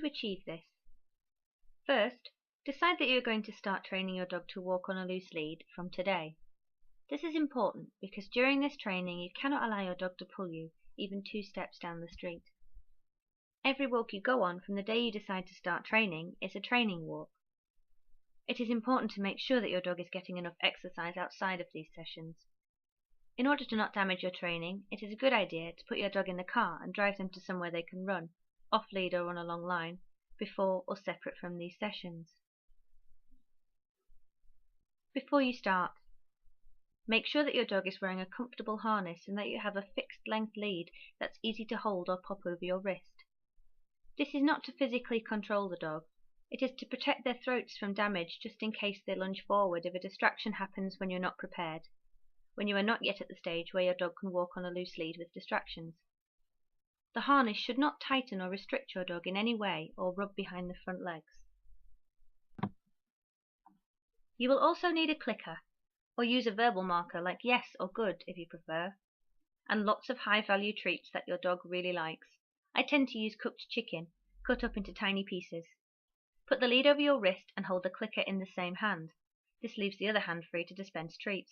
to achieve this? First, decide that you are going to start training your dog to walk on a loose lead from today. This is important because during this training you cannot allow your dog to pull you even 2 steps down the street. Every walk you go on from the day you decide to start training is a training walk. It is important to make sure that your dog is getting enough exercise outside of these sessions. In order to not damage your training, it is a good idea to put your dog in the car and drive them to somewhere they can run, off lead or on a long line, before or separate from these sessions. Before you start, make sure that your dog is wearing a comfortable harness and that you have a fixed length lead that's easy to hold or pop over your wrist. This is not to physically control the dog, it is to protect their throats from damage just in case they lunge forward if a distraction happens when you're not prepared, when you are not yet at the stage where your dog can walk on a loose lead with distractions. The harness should not tighten or restrict your dog in any way or rub behind the front legs. You will also need a clicker, or use a verbal marker like yes or good if you prefer, and lots of high-value treats that your dog really likes. I tend to use cooked chicken, cut up into tiny pieces. Put the lead over your wrist and hold the clicker in the same hand. This leaves the other hand free to dispense treats.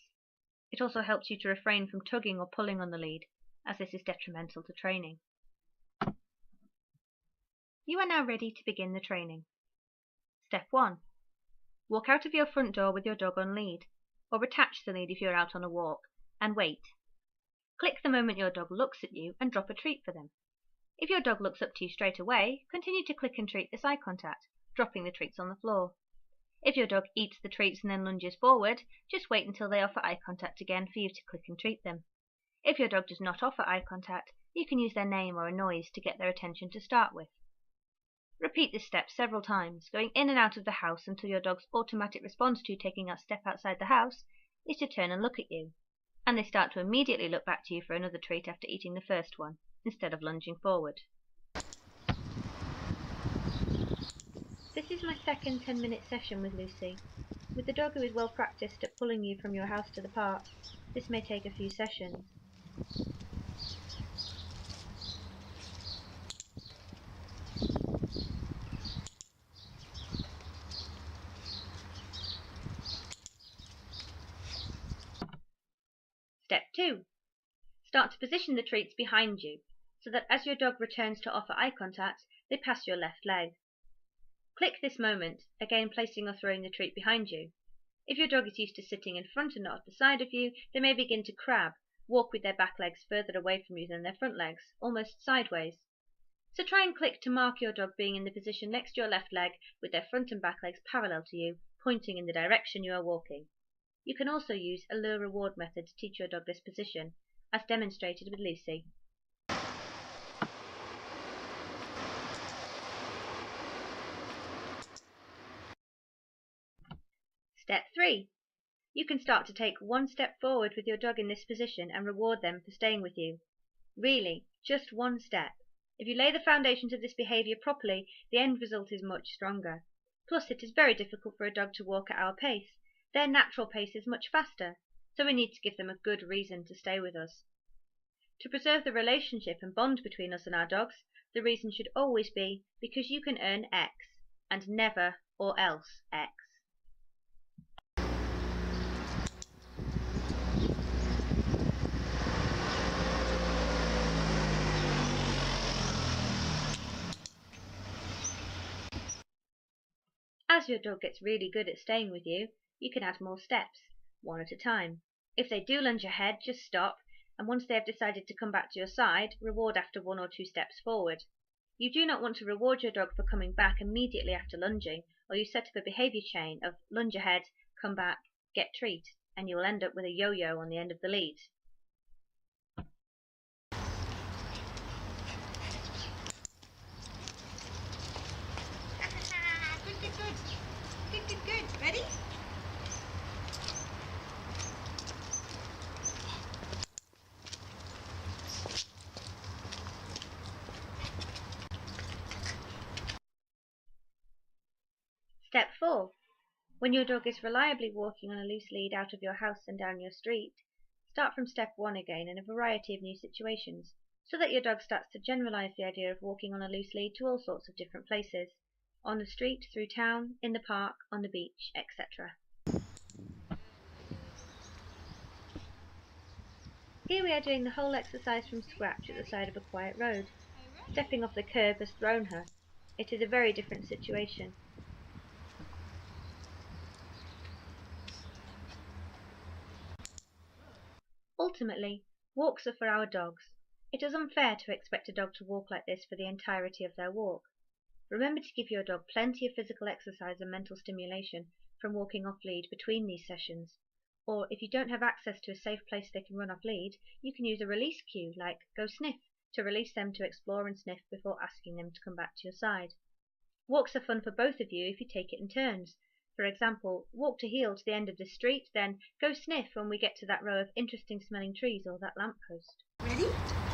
It also helps you to refrain from tugging or pulling on the lead, as this is detrimental to training. You are now ready to begin the training. Step 1. Walk out of your front door with your dog on lead, or attach the lead if you are out on a walk, and wait. Click the moment your dog looks at you and drop a treat for them. If your dog looks up to you straight away, continue to click and treat this eye contact, dropping the treats on the floor. If your dog eats the treats and then lunges forward, just wait until they offer eye contact again for you to click and treat them. If your dog does not offer eye contact, you can use their name or a noise to get their attention to start with. Repeat this step several times, going in and out of the house until your dog's automatic response to taking a step outside the house is to turn and look at you, and they start to immediately look back to you for another treat after eating the first one, instead of lunging forward. This is my second 10-minute session with Lucy. With the dog who is well practiced at pulling you from your house to the park, this may take a few sessions. Step 2. Start to position the treats behind you, so that as your dog returns to offer eye contact, they pass your left leg. Click this moment, again placing or throwing the treat behind you. If your dog is used to sitting in front and not at the side of you, they may begin to crab, walk with their back legs further away from you than their front legs, almost sideways. So try and click to mark your dog being in the position next to your left leg with their front and back legs parallel to you, pointing in the direction you are walking. You can also use a lure reward method to teach your dog this position, as demonstrated with Lucy. Step 3. You can start to take one step forward with your dog in this position and reward them for staying with you. Really, just one step. If you lay the foundations of this behaviour properly, the end result is much stronger. Plus, it is very difficult for a dog to walk at our pace. Their natural pace is much faster, so we need to give them a good reason to stay with us. To preserve the relationship and bond between us and our dogs, the reason should always be because you can earn X, and never or else X. As your dog gets really good at staying with you, you can add more steps, one at a time. If they do lunge ahead, just stop, and once they have decided to come back to your side, reward after 1 or 2 steps forward. You do not want to reward your dog for coming back immediately after lunging, or you set up a behaviour chain of lunge ahead, come back, get treat, and you will end up with a yo-yo on the end of the lead. Good. Ready? Step 4. When your dog is reliably walking on a loose lead out of your house and down your street, start from step 1 again in a variety of new situations, so that your dog starts to generalize the idea of walking on a loose lead to all sorts of different places, on the street, through town, in the park, on the beach, etc. Here we are doing the whole exercise from scratch at the side of a quiet road. Stepping off the curb has thrown her. It is a very different situation. Ultimately, walks are for our dogs. It is unfair to expect a dog to walk like this for the entirety of their walk. Remember to give your dog plenty of physical exercise and mental stimulation from walking off lead between these sessions. Or if you don't have access to a safe place they can run off lead, you can use a release cue like go sniff to release them to explore and sniff before asking them to come back to your side. Walks are fun for both of you if you take it in turns. For example, walk to heel to the end of the street, then go sniff when we get to that row of interesting smelling trees or that lamppost. Ready?